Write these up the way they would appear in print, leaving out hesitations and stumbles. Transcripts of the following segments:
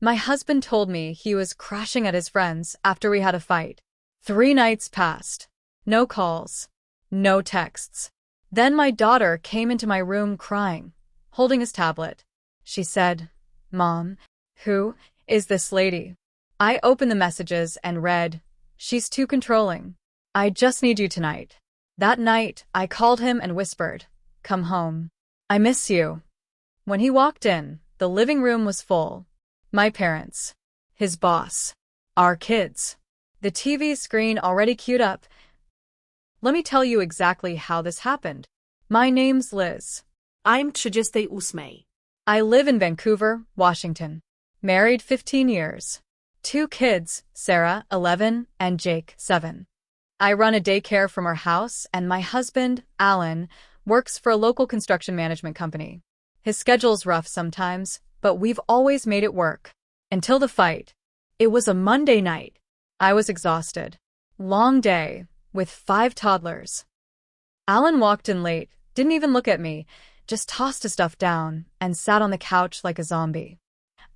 My husband told me he was crashing at his friend's after we had a fight. 3 nights passed. No calls. No texts. Then my daughter came into my room crying, holding his tablet. She said, "Mom, who is this lady?" I opened the messages and read, "She's too controlling. I just need you tonight." That night, I called him and whispered, "Come home. I miss you." When he walked in, the living room was full. My parents, his boss, our kids. The TV screen already queued up. Let me tell you exactly how this happened. My name's Liz. I'm 38. I live in Vancouver, Washington. Married 15 years. 2 kids, Sarah, 11, and Jake, 7. I run a daycare from our house, and my husband, Alan, works for a local construction management company. His schedule's rough sometimes, but we've always made it work. Until the fight. It was a Monday night. I was exhausted. Long day, with 5 toddlers. Alan walked in late, didn't even look at me, just tossed his stuff down, and sat on the couch like a zombie.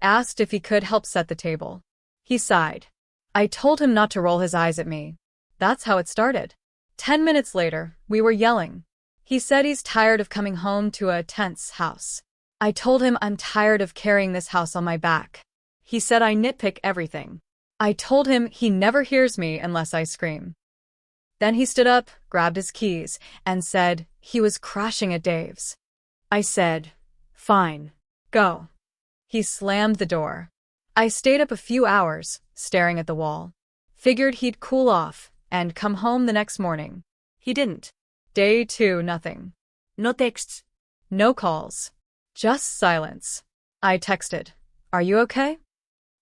Asked if he could help set the table. He sighed. I told him not to roll his eyes at me. That's how it started. 10 minutes later, we were yelling. He said he's tired of coming home to a tense house. I told him I'm tired of carrying this house on my back. He said I nitpick everything. I told him he never hears me unless I scream. Then he stood up, grabbed his keys, and said he was crashing at Dave's. I said, "Fine. Go." He slammed the door. I stayed up a few hours, staring at the wall. Figured he'd cool off and come home the next morning. He didn't. Day 2, nothing. No texts. No calls. Just silence. I texted, "Are you okay?"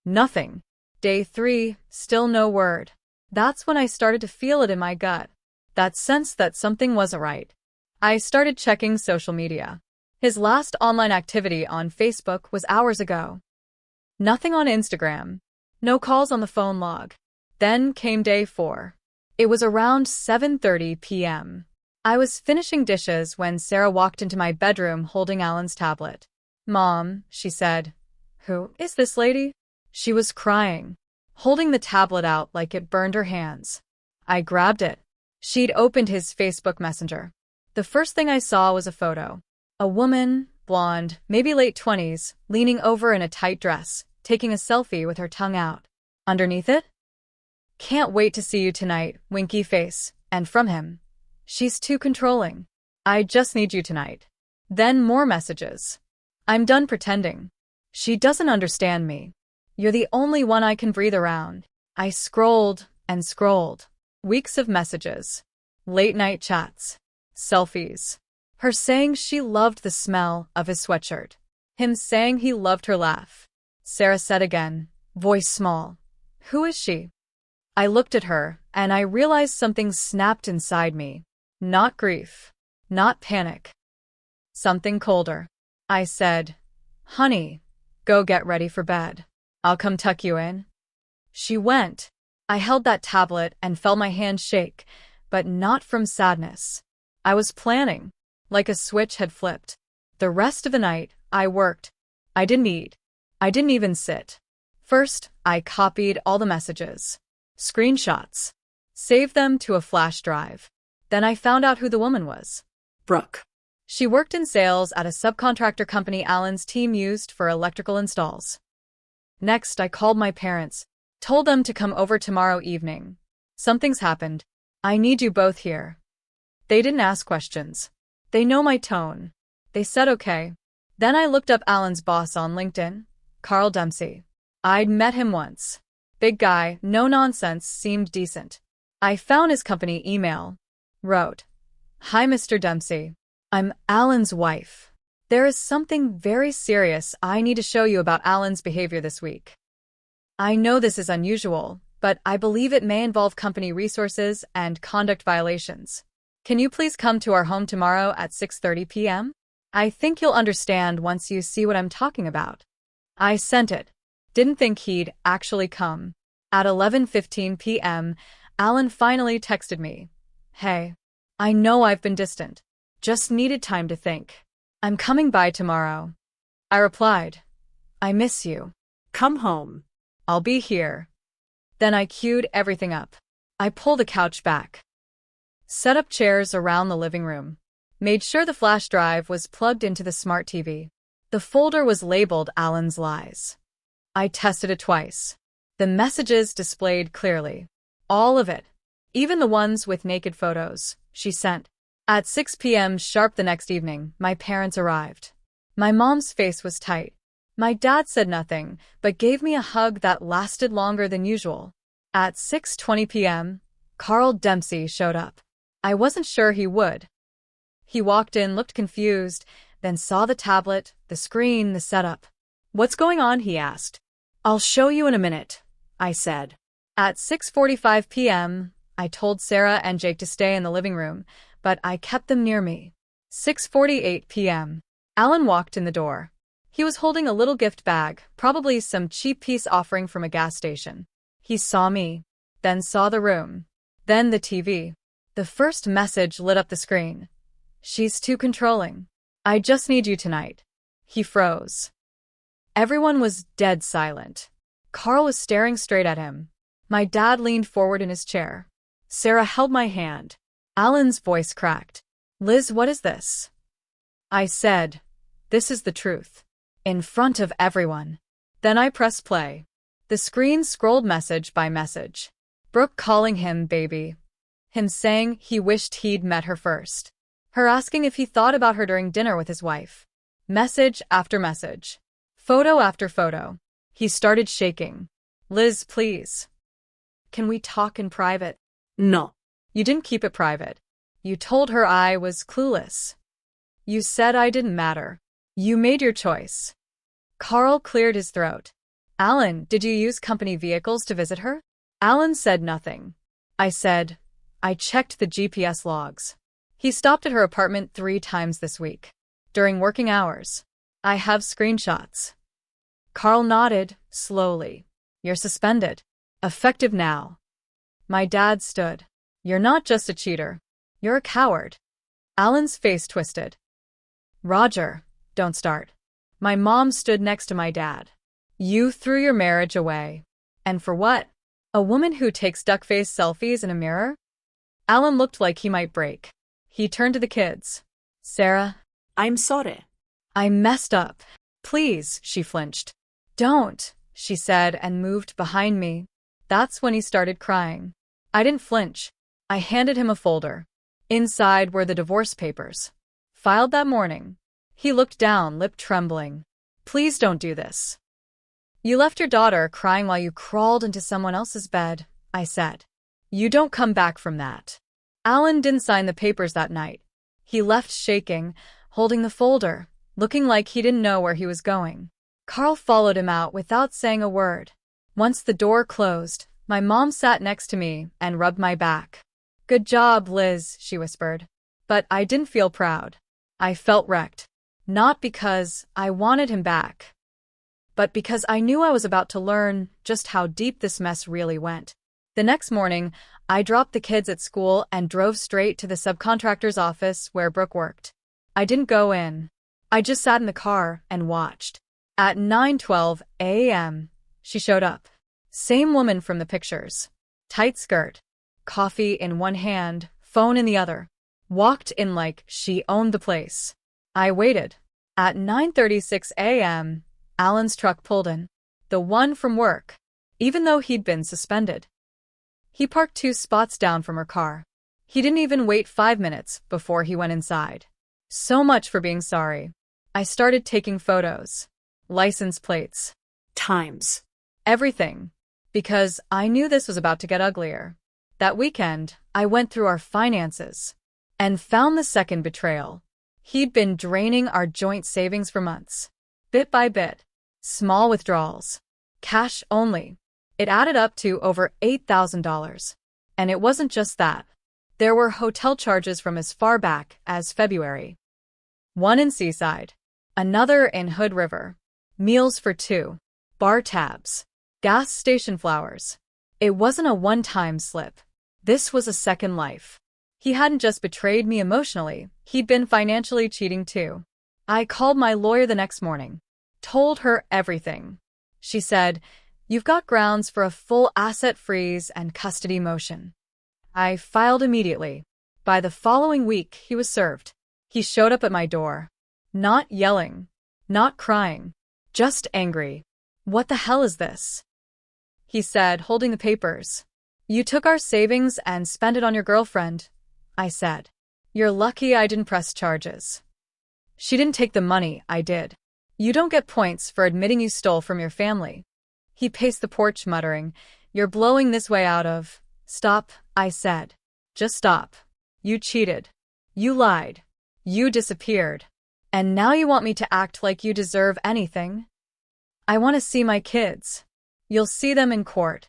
Nothing. Day 3, still no word. That's when I started to feel it in my gut. That sense that something wasn't right. I started checking social media. His last online activity on Facebook was hours ago. Nothing on Instagram. No calls on the phone log. Then came day 4. It was around 7:30 p.m. I was finishing dishes when Sarah walked into my bedroom holding Alan's tablet. "Mom," she said. "Who is this lady?" She was crying, holding the tablet out like it burned her hands. I grabbed it. She'd opened his Facebook Messenger. The first thing I saw was a photo. A woman, blonde, maybe late 20s, leaning over in a tight dress, taking a selfie with her tongue out. Underneath it? "Can't wait to see you tonight, winky face," and from him. "She's too controlling. I just need you tonight." Then more messages. "I'm done pretending. She doesn't understand me. You're the only one I can breathe around." I scrolled and scrolled. Weeks of messages. Late night chats. Selfies. Her saying she loved the smell of his sweatshirt. Him saying he loved her laugh. Sarah said again, voice small, "Who is she?" I looked at her, and I realized something snapped inside me. Not grief. Not panic. Something colder. I said, "Honey, go get ready for bed. I'll come tuck you in." She went. I held that tablet and felt my hand shake, but not from sadness. I was planning, like a switch had flipped. The rest of the night, I worked. I didn't eat. I didn't even sit. First, I copied all the messages. Screenshots. Saved them to a flash drive. Then I found out who the woman was. Brooke. She worked in sales at a subcontractor company Alan's team used for electrical installs. Next, I called my parents, told them to come over tomorrow evening. "Something's happened. I need you both here." They didn't ask questions. They know my tone. They said okay. Then I looked up Alan's boss on LinkedIn, Carl Dempsey. I'd met him once. Big guy, no nonsense, seemed decent. I found his company email. Wrote, "Hi, Mr. Dempsey. I'm Alan's wife. There is something very serious I need to show you about Alan's behavior this week. I know this is unusual, but I believe it may involve company resources and conduct violations. Can you please come to our home tomorrow at 6:30 p.m.? I think you'll understand once you see what I'm talking about." I sent it. Didn't think he'd actually come. At 11:15 p.m., Alan finally texted me. "Hey, I know I've been distant. Just needed time to think. I'm coming by tomorrow." I replied, "I miss you." Come home. I'll be here. Then I queued everything up. I pulled the couch back, set up chairs around the living room, made sure the flash drive was plugged into the smart TV. The folder was labeled Alan's Lies. I tested it twice. The messages displayed clearly. All of it. Even the ones with naked photos she sent. At 6 p.m. sharp the next evening, my parents arrived. My mom's face was tight. My dad said nothing, but gave me a hug that lasted longer than usual. At 6:20 p.m., Carl Dempsey showed up. I wasn't sure he would. He walked in, looked confused, then saw the tablet, the screen, the setup. "What's going on?" he asked. "I'll show you in a minute," I said. At 6:45 p.m., I told Sarah and Jake to stay in the living room, but I kept them near me. 6:48 p.m. Alan walked in the door. He was holding a little gift bag, probably some cheap peace offering from a gas station. He saw me, then saw the room, then the TV. The first message lit up the screen. "She's too controlling. I just need you tonight." He froze. Everyone was dead silent. Carl was staring straight at him. My dad leaned forward in his chair. Sarah held my hand. Alan's voice cracked. "Liz, what is this?" I said, "This is the truth." In front of everyone. Then I pressed play. The screen scrolled message by message. Brooke calling him baby. Him saying he wished he'd met her first. Her asking if he thought about her during dinner with his wife. Message after message. Photo after photo. He started shaking. "Liz, please. Can we talk in private?" No. "You didn't keep it private. You told her I was clueless. You said I didn't matter. You made your choice." Carl cleared his throat. "Alan, did you use company vehicles to visit her?" Alan said nothing. I said, "I checked the GPS logs. He stopped at her apartment 3 times this week. During working hours. I have screenshots." Carl nodded, slowly. "You're suspended. Effective now." My dad stood. "You're not just a cheater. You're a coward." Alan's face twisted. "Roger, don't start." My mom stood next to my dad. "You threw your marriage away. And for what? A woman who takes duck-face selfies in a mirror?" Alan looked like he might break. He turned to the kids. "Sarah." I'm sorry. "I messed up. Please," she flinched. "Don't," she said and moved behind me. That's when he started crying. I didn't flinch. I handed him a folder. Inside were the divorce papers. Filed that morning. He looked down, lip trembling. "Please don't do this. You left your daughter crying while you crawled into someone else's bed," I said. "You don't come back from that." Alan didn't sign the papers that night. He left shaking, holding the folder, looking like he didn't know where he was going. Carl followed him out without saying a word. Once the door closed, my mom sat next to me and rubbed my back. "Good job, Liz," she whispered. But I didn't feel proud. I felt wrecked. Not because I wanted him back, but because I knew I was about to learn just how deep this mess really went. The next morning, I dropped the kids at school and drove straight to the subcontractor's office where Brooke worked. I didn't go in. I just sat in the car and watched. At 9:12 a.m., she showed up. Same woman from the pictures. Tight skirt. Coffee in one hand, phone in the other. Walked in like she owned the place. I waited. At 9:36 a.m., Alan's truck pulled in. The one from work, even though he'd been suspended. He parked 2 spots down from her car. He didn't even wait 5 minutes before he went inside. So much for being sorry. I started taking photos. License plates. Times. Everything. Because I knew this was about to get uglier. That weekend, I went through our finances and found the second betrayal. He'd been draining our joint savings for months. Bit by bit. Small withdrawals. Cash only. It added up to over $8,000. And it wasn't just that. There were hotel charges from as far back as February. One in Seaside. Another in Hood River. Meals for 2. Bar tabs. Gas station flowers. It wasn't a one-time slip. This was a second life. He hadn't just betrayed me emotionally, he'd been financially cheating too. I called my lawyer the next morning. Told her everything. She said, "You've got grounds for a full asset freeze and custody motion." I filed immediately. By the following week, he was served. He showed up at my door. Not yelling. Not crying. Just angry. "What the hell is this?" he said, holding the papers. "You took our savings and spent it on your girlfriend," I said. "You're lucky I didn't press charges." "She didn't take the money, I did." "You don't get points for admitting you stole from your family." He paced the porch muttering, "You're blowing this way out of—" "Stop," I said. "Just stop. You cheated. You lied. You disappeared. And now you want me to act like you deserve anything? I want to see my kids. You'll see them in court."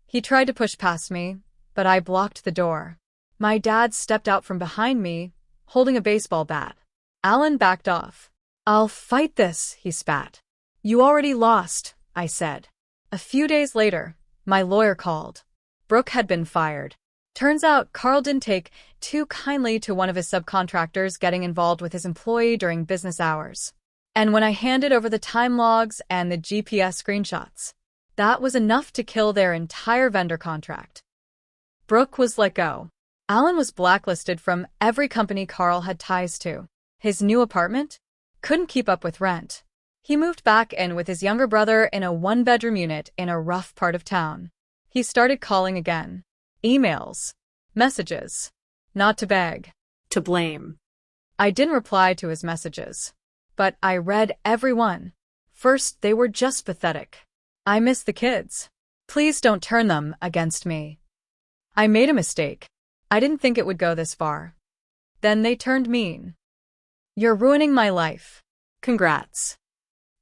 He tried to push past me, but I blocked the door. My dad stepped out from behind me, holding a baseball bat. Alan backed off. "I'll fight this," he spat. "You already lost," I said. A few days later, my lawyer called. Brooke had been fired. Turns out Carl didn't take too kindly to one of his subcontractors getting involved with his employee during business hours. And when I handed over the time logs and the GPS screenshots, that was enough to kill their entire vendor contract. Brooke was let go. Alan was blacklisted from every company Carl had ties to. His new apartment? Couldn't keep up with rent. He moved back in with his younger brother in a one-bedroom unit in a rough part of town. He started calling again. Emails. Messages. Not to beg. To blame. I didn't reply to his messages. But I read every one. First, they were just pathetic. "I miss the kids. Please don't turn them against me. I made a mistake. I didn't think it would go this far." Then they turned mean. "You're ruining my life. Congrats.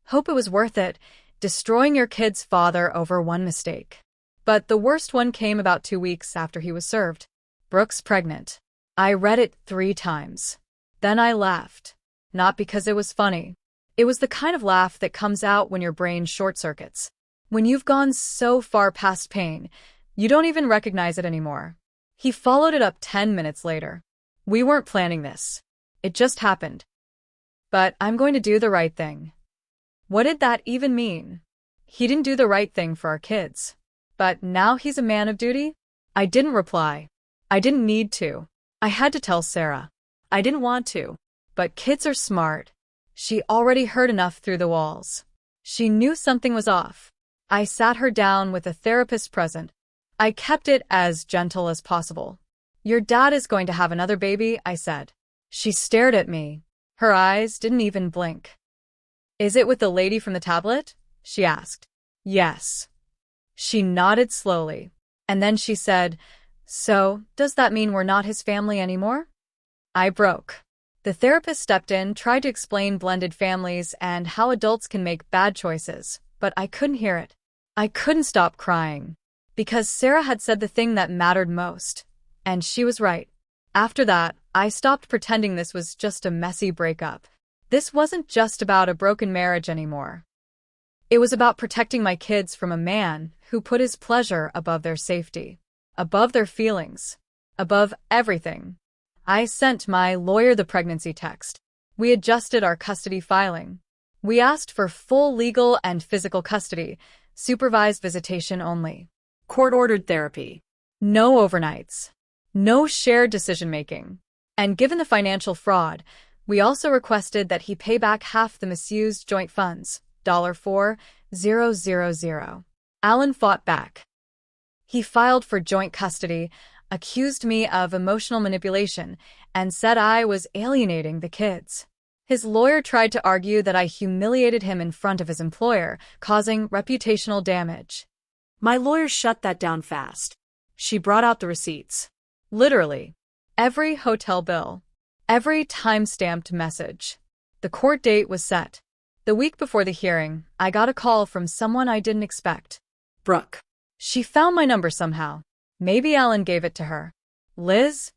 Hope it was worth it, destroying your kid's father over one mistake." But the worst one came about 2 weeks after he was served. Brooke's pregnant. I read it 3 times. Then I laughed. Not because it was funny. It was the kind of laugh that comes out when your brain short-circuits. When you've gone so far past pain, you don't even recognize it anymore. He followed it up 10 minutes later. "We weren't planning this. It just happened. But I'm going to do the right thing." What did that even mean? He didn't do the right thing for our kids. But now he's a man of duty? I didn't reply. I didn't need to. I had to tell Sarah. I didn't want to. But kids are smart. She already heard enough through the walls. She knew something was off. I sat her down with a therapist present. I kept it as gentle as possible. "Your dad is going to have another baby," I said. She stared at me. Her eyes didn't even blink. "Is it with the lady from the tablet?" she asked. "Yes." She nodded slowly. And then she said, "So, does that mean we're not his family anymore?" I broke. The therapist stepped in, tried to explain blended families and how adults can make bad choices, but I couldn't hear it. I couldn't stop crying. Because Sarah had said the thing that mattered most. And she was right. After that, I stopped pretending this was just a messy breakup. This wasn't just about a broken marriage anymore. It was about protecting my kids from a man who put his pleasure above their safety, above their feelings, above everything. I sent my lawyer the pregnancy text. We adjusted our custody filing. We asked for full legal and physical custody, supervised visitation only. Court-ordered therapy. No overnights. No shared decision-making. And given the financial fraud, we also requested that he pay back half the misused joint funds, $4,000. Alan fought back. He filed for joint custody, accused me of emotional manipulation, and said I was alienating the kids. His lawyer tried to argue that I humiliated him in front of his employer, causing reputational damage. My lawyer shut that down fast. She brought out the receipts. Literally. Every hotel bill. Every time-stamped message. The court date was set. The week before the hearing, I got a call from someone I didn't expect. Brooke. She found my number somehow. Maybe Alan gave it to her. "Liz?"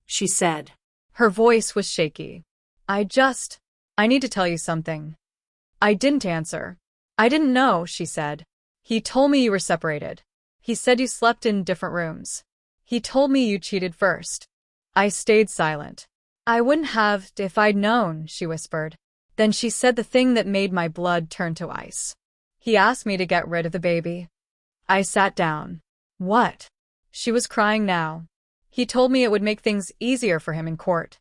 She said. Her voice was shaky. I need to tell you something." I didn't answer. "I didn't know," she said. "He told me you were separated. He said you slept in different rooms. He told me you cheated first." I stayed silent. "I wouldn't have if I'd known," she whispered. Then she said the thing that made my blood turn to ice. He asked me to get rid of the baby. I sat down. What? She was crying now. He told me it would make things easier for him in court.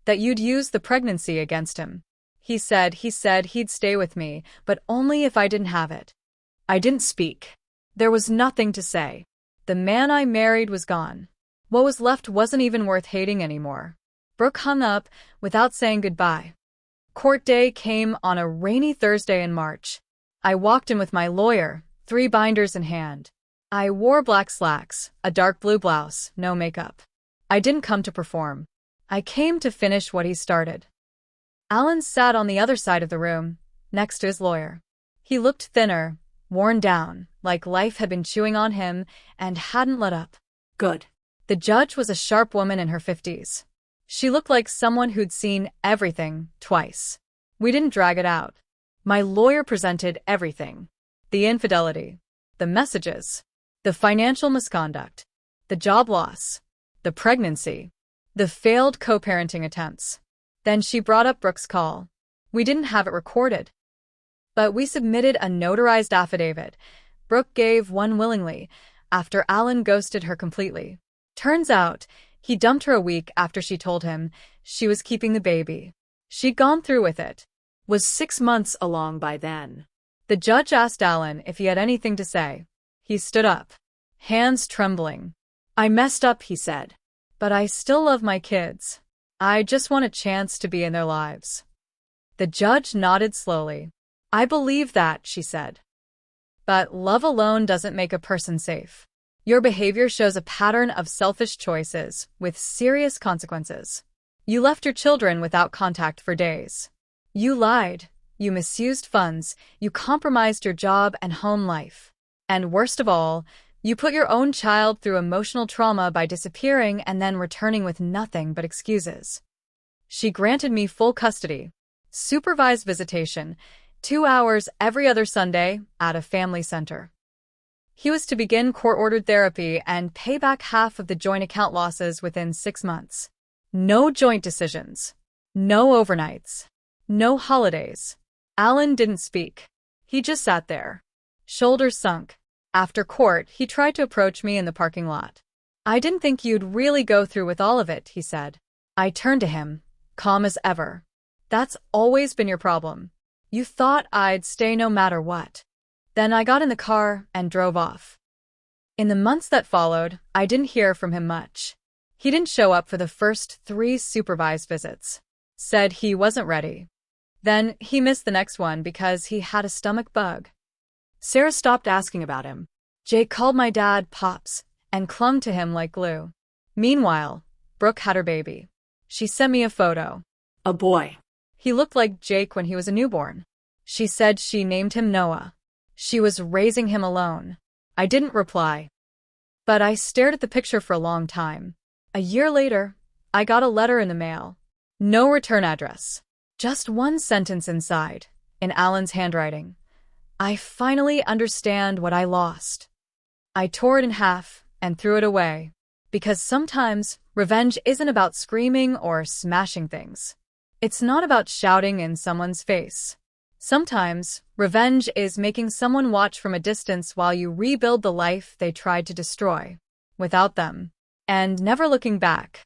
That you'd use the pregnancy against him. He said he'd stay with me, but only if I didn't have it. I didn't speak. There was nothing to say. The man I married was gone. What was left wasn't even worth hating anymore. Brooke hung up without saying goodbye. Court day came on a rainy Thursday in March. I walked in with my lawyer, 3 binders in hand. I wore black slacks, a dark blue blouse, no makeup. I didn't come to perform. I came to finish what he started. Alan sat on the other side of the room, next to his lawyer. He looked thinner, worn down, like life had been chewing on him and hadn't let up. Good. The judge was a sharp woman in her 50s. She looked like someone who'd seen everything twice. We didn't drag it out. My lawyer presented everything. The infidelity, the messages, the financial misconduct, the job loss, the pregnancy, the failed co-parenting attempts. Then she brought up Brooke's call. We didn't have it recorded, but we submitted a notarized affidavit. Brooke gave one willingly, after Alan ghosted her completely. Turns out, he dumped her a week after she told him she was keeping the baby. She'd gone through with it. Was 6 months along by then. The judge asked Alan if he had anything to say. He stood up, hands trembling. I messed up, he said. But I still love my kids. I just want a chance to be in their lives. The judge nodded slowly. I believe that, she said. But love alone doesn't make a person safe. Your behavior shows a pattern of selfish choices with serious consequences. You left your children without contact for days. You lied. You misused funds. You compromised your job and home life. And worst of all, you put your own child through emotional trauma by disappearing and then returning with nothing but excuses. She granted me full custody, supervised visitation, 2 hours every other Sunday at a family center. He was to begin court-ordered therapy and pay back half of the joint account losses within 6 months. No joint decisions. No overnights. No holidays. Alan didn't speak. He just sat there, shoulders sunk. After court, he tried to approach me in the parking lot. I didn't think you'd really go through with all of it, he said. I turned to him, calm as ever. That's always been your problem. You thought I'd stay no matter what. Then I got in the car and drove off. In the months that followed, I didn't hear from him much. He didn't show up for the first 3 supervised visits. Said he wasn't ready. Then he missed the next one because he had a stomach bug. Sarah stopped asking about him. Jake called my dad Pops and clung to him like glue. Meanwhile, Brooke had her baby. She sent me a photo. A boy. He looked like Jake when he was a newborn. She said she named him Noah. She was raising him alone. I didn't reply. But I stared at the picture for a long time. A year later, I got a letter in the mail. No return address. Just one sentence inside, in Alan's handwriting. I finally understand what I lost. I tore it in half and threw it away. Because sometimes, revenge isn't about screaming or smashing things. It's not about shouting in someone's face. Sometimes, revenge is making someone watch from a distance while you rebuild the life they tried to destroy. Without them. And never looking back.